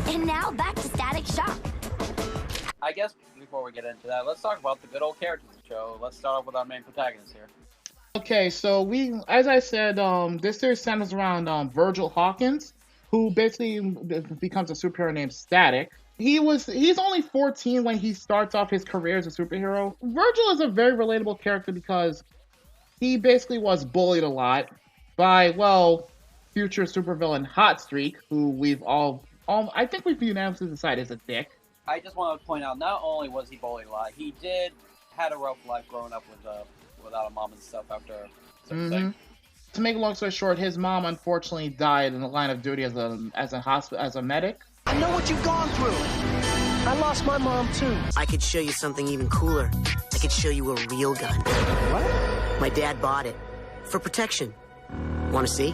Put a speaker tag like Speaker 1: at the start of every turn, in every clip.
Speaker 1: And now back to Static Shock.
Speaker 2: I guess before we get into that, let's talk about the good old characters of the show. Let's start off with our main protagonist here.
Speaker 3: Okay, so as I said, this series centers around Virgil Hawkins, who basically becomes a superhero named Static. He's only 14 when he starts off his career as a superhero. Virgil is a very relatable character because he basically was bullied a lot by, well, future supervillain Hot Streak, who I think we've unanimously decided is a dick.
Speaker 2: I just want to point out, not only was he bullied a lot, he had a rough life growing up without a mom and stuff after certain thing.
Speaker 3: To make a long story short, his mom unfortunately died in the line of duty as a medic.
Speaker 4: I know what you've gone through. I lost my mom too.
Speaker 5: I could show you something even cooler. I could show you a real gun.
Speaker 4: What?
Speaker 5: My dad bought it for protection. Want to see?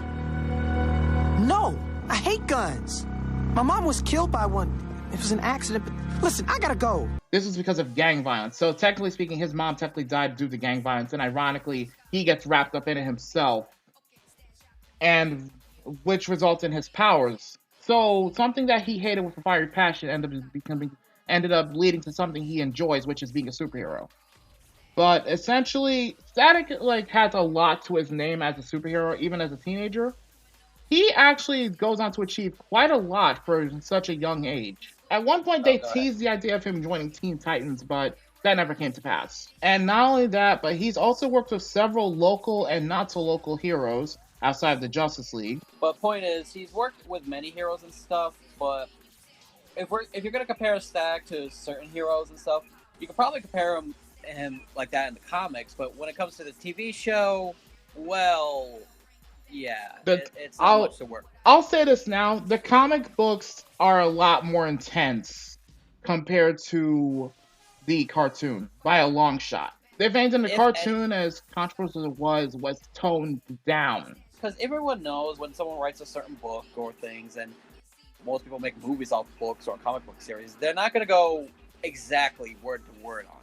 Speaker 4: No, I hate guns. My mom was killed by one. It was an accident, but listen, I gotta go.
Speaker 3: This is because of gang violence. So technically speaking, his mom technically died due to gang violence, and ironically, he gets wrapped up in it himself, and which results in his powers. So something that he hated with a fiery passion ended up leading to something he enjoys, which is being a superhero. But essentially, Static has a lot to his name as a superhero, even as a teenager. He actually goes on to achieve quite a lot for such a young age. At one point, they teased the idea of him joining Teen Titans, but that never came to pass. And not only that, but he's also worked with several local and not-so-local heroes outside of the Justice League.
Speaker 2: But point is, he's worked with many heroes and stuff, but if you're going to compare Static to certain heroes and stuff, you could probably compare him like that in the comics, but when it comes to the TV show, well... yeah, it's not much to work.
Speaker 3: I'll say this now. The comic books are a lot more intense compared to the cartoon by a long shot. The things in the cartoon, as controversial as it was toned down.
Speaker 2: Because everyone knows when someone writes a certain book or things, and most people make movies off books or comic book series, they're not going to go exactly word to word on it.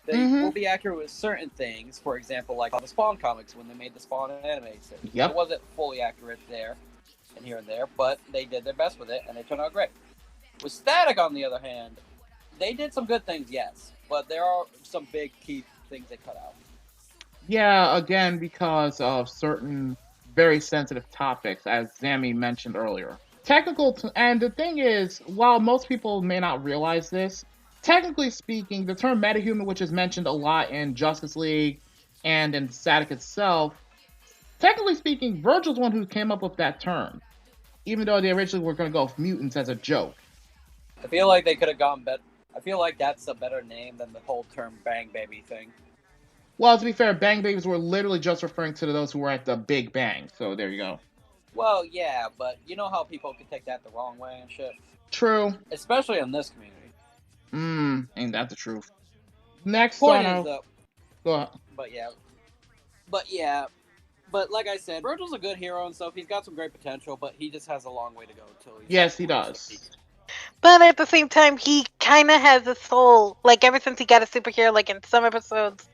Speaker 2: They will be accurate with certain things. For example, like the Spawn comics, when they made the Spawn anime series.
Speaker 3: Yep.
Speaker 2: It wasn't fully accurate there and here and there, but they did their best with it, and they turned out great. With Static, on the other hand, they did some good things, yes, but there are some big key things they cut out.
Speaker 3: Yeah, again, because of certain very sensitive topics, as Zammy mentioned earlier. And the thing is, while most people may not realize this, technically speaking, the term metahuman, which is mentioned a lot in Justice League and in Static itself, technically speaking, Virgil's one who came up with that term, even though they originally were going to go with mutants as a joke.
Speaker 2: I feel like they could have gone better. I feel like that's a better name than the whole term Bang Baby thing.
Speaker 3: Well, to be fair, Bang Babies were literally just referring to those who were at the Big Bang, so there you go.
Speaker 2: Well, yeah, but you know how people can take that the wrong way and shit?
Speaker 3: True.
Speaker 2: Especially in this community.
Speaker 3: Ain't that the truth? Next
Speaker 2: Point is, though,
Speaker 3: go ahead.
Speaker 2: But like I said, Virgil's a good hero and stuff. He's got some great potential, but he just has a long way to go until he's...
Speaker 3: Yes, he does.
Speaker 6: But at the same time, he kind of has a soul. Like, ever since he got a superhero, like, in some episodes,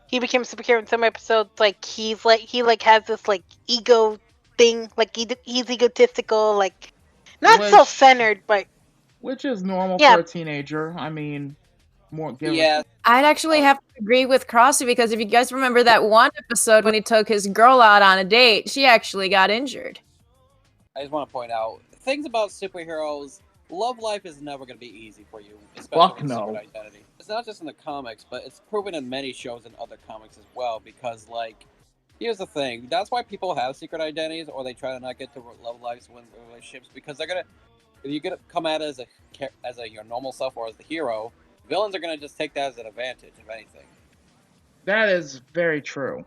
Speaker 6: he became a superhero in some episodes, like, he has this, like, ego thing. Like, he's egotistical, like, not self-centered, but...
Speaker 3: Which is normal for a teenager. I mean,
Speaker 2: yeah.
Speaker 7: I'd actually have to agree with Crossy, because if you guys remember that one episode when he took his girl out on a date, she actually got injured.
Speaker 2: I just want to point out, things about superheroes, love life is never going to be easy for you. Especially with secret identity. It's not just in the comics, but it's proven in many shows and other comics as well, because, like, here's the thing. That's why people have secret identities, or they try to not get to love lives when relationships, because they're going to... if you're gonna come at it as your normal self or as the hero, villains are gonna just take that as an advantage, if anything.
Speaker 3: That is very true.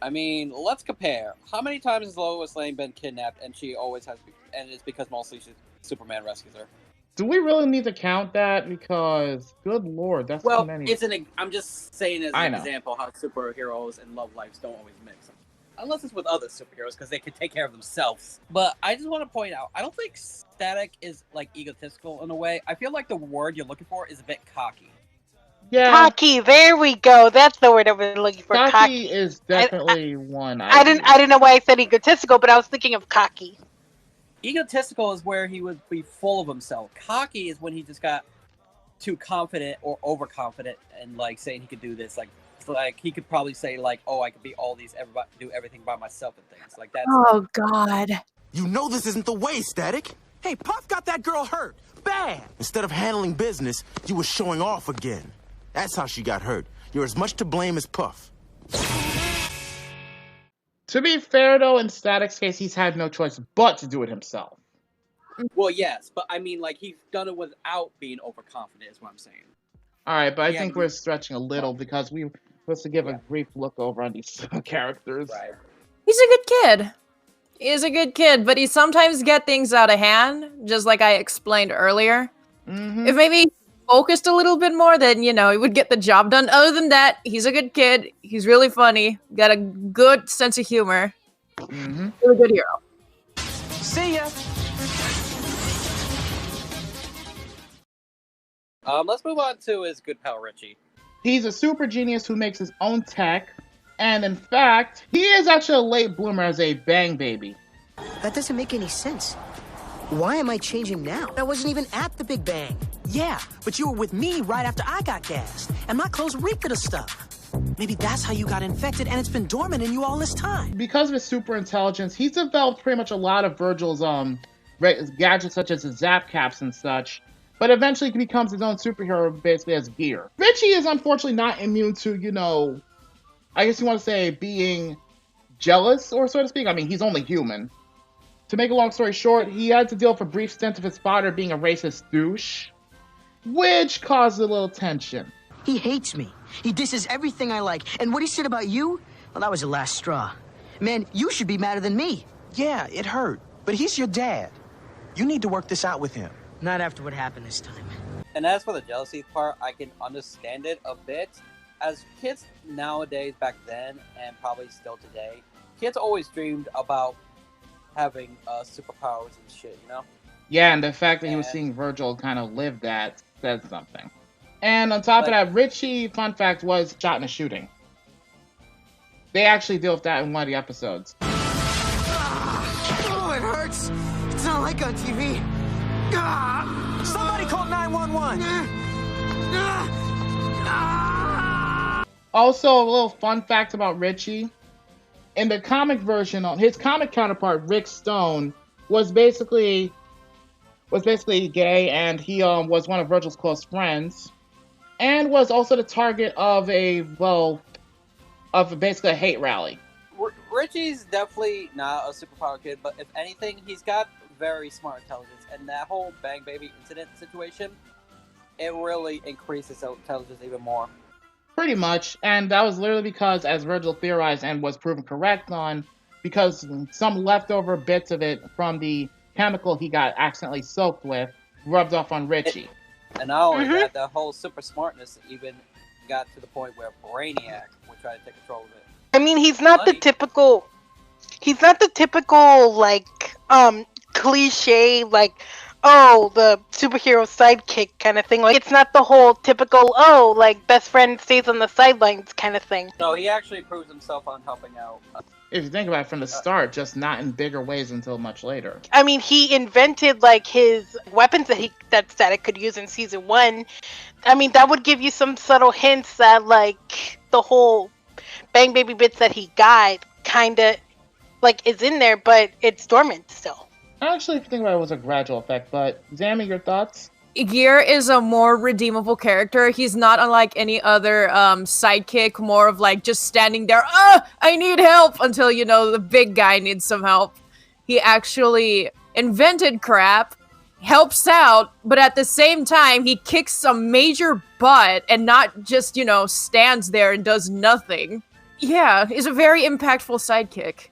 Speaker 2: I mean, let's compare. How many times has Lois Lane been kidnapped, and she always has, and it's because mostly Superman rescues her?
Speaker 3: Do we really need to count that? Because, good lord, that's too many.
Speaker 2: I'm just saying as an example how superheroes and love lives don't always mix. Unless it's with other superheroes, because they can take care of themselves. But I just want to point out, I don't think Static is, like, egotistical in a way. I feel like the word you're looking for is a bit cocky.
Speaker 6: Yeah. Cocky, there we go. That's the word I was looking for.
Speaker 3: Cocky is definitely one.
Speaker 6: I didn't know why I said egotistical, but I was thinking of cocky.
Speaker 2: Egotistical is where he would be full of himself. Cocky is when he just got too confident or overconfident and like saying he could do this. Like he could probably say like, "Oh, I could be all these, everybody do everything by myself" and things like that.
Speaker 7: Oh God!
Speaker 4: You know this isn't the way, Static. Hey, Puff got that girl hurt bad. Instead of handling business, you were showing off again. That's how she got hurt. You're as much to blame as Puff.
Speaker 3: To be fair, though, in Static's case, he's had no choice but to do it himself.
Speaker 2: Well, yes, but I mean, like, he's done it without being overconfident, is what I'm saying.
Speaker 3: All right, but I think we're stretching a little because we were supposed to give a brief look over on these characters.
Speaker 2: Right.
Speaker 7: He's a good kid. He's a good kid, but he sometimes get things out of hand, just like I explained earlier.
Speaker 3: Mm-hmm.
Speaker 7: If maybe he focused a little bit more, then, you know, he would get the job done. Other than that, he's a good kid. He's really funny. Got a good sense of humor.
Speaker 3: Mm-hmm.
Speaker 7: Really good hero.
Speaker 4: See ya.
Speaker 2: Let's move on to his good pal Richie.
Speaker 3: He's a super genius who makes his own tech, and in fact, he is actually a late bloomer as a bang baby.
Speaker 5: That doesn't make any sense. Why am I changing now? I wasn't even at the Big Bang.
Speaker 4: Yeah, but you were with me right after I got gassed, and my clothes reeked of the stuff. Maybe that's how you got infected, and it's been dormant in you all this time.
Speaker 3: Because of his super intelligence, he's developed pretty much a lot of Virgil's gadgets such as his zap caps and such, but eventually he becomes his own superhero basically as gear. Richie is unfortunately not immune to, you know, I guess you want to say being jealous, or so to speak. I mean, he's only human. To make a long story short, he had to deal with a brief stint of his father being a racist douche, which caused a little tension.
Speaker 5: He hates me. He disses everything I like. And what he said about you, well, that was the last straw. Man, you should be madder than me.
Speaker 4: Yeah, it hurt, but he's your dad. You need to work this out with him.
Speaker 5: Not after what happened this time.
Speaker 2: And as for the jealousy part, I can understand it a bit. As kids nowadays, back then, and probably still today, kids always dreamed about having superpowers and shit, you know?
Speaker 3: Yeah, and the fact that he was seeing Virgil kind of live that says something. And on top of that, Richie, fun fact, was shot in a shooting. They actually deal with that in one of the episodes.
Speaker 4: Oh, it hurts. It's not like on TV. Somebody call 911.
Speaker 3: Also, a little fun fact about Richie. In the comic version, his comic counterpart, Rick Stone, was basically gay, and he was one of Virgil's close friends, and was also the target of basically a hate rally.
Speaker 2: Richie's definitely not a superpower kid, but if anything, he's got very smart intelligence, and that whole Bang Baby incident situation, it really increased his intelligence even more.
Speaker 3: Pretty much, and that was literally because, as Virgil theorized and was proven correct on, because some leftover bits of it from the chemical he got accidentally soaked with rubbed off on Richie.
Speaker 2: And not only that, the whole super smartness even got to the point where Brainiac would try to take control of it.
Speaker 6: I mean, he's not the typical, like, cliche, like, oh, the superhero sidekick kind of thing. Like, it's not the whole typical, oh, like, best friend stays on the sidelines kind of thing.
Speaker 2: No, he actually proves himself on helping out.
Speaker 3: If you think about it from the start, just not in bigger ways until much later.
Speaker 6: I mean, he invented, like, his weapons that Static could use in season 1. I mean, that would give you some subtle hints that, like, the whole Bang Baby bits that he got kind of, like, is in there, but it's dormant still.
Speaker 3: Actually, if you think about it, it was a gradual effect, but Zammy, your thoughts?
Speaker 7: Gear is a more redeemable character. He's not unlike any other sidekick, more of like just standing there, I need help, until, you know, the big guy needs some help. He actually invented crap, helps out, but at the same time, he kicks some major butt and not just, you know, stands there and does nothing. Yeah, he's a very impactful sidekick.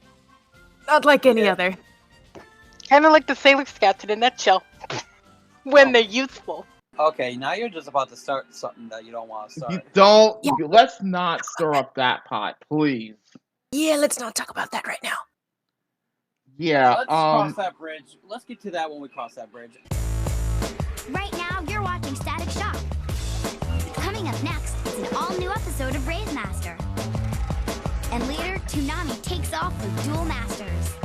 Speaker 7: Not like any other.
Speaker 6: Kind of like the Sailor Scouts in a nutshell. When they're youthful.
Speaker 2: Okay, now you're just about to start something that you don't want to start.
Speaker 3: Let's not stir up that pot, please.
Speaker 7: Yeah, let's not talk about that right now.
Speaker 3: Yeah,
Speaker 2: let's cross that bridge. Let's get to that when we cross that bridge.
Speaker 1: Right now, you're watching Static Shock. Coming up next is an all-new episode of Raise Master. And later, Toonami takes off with Duel Masters.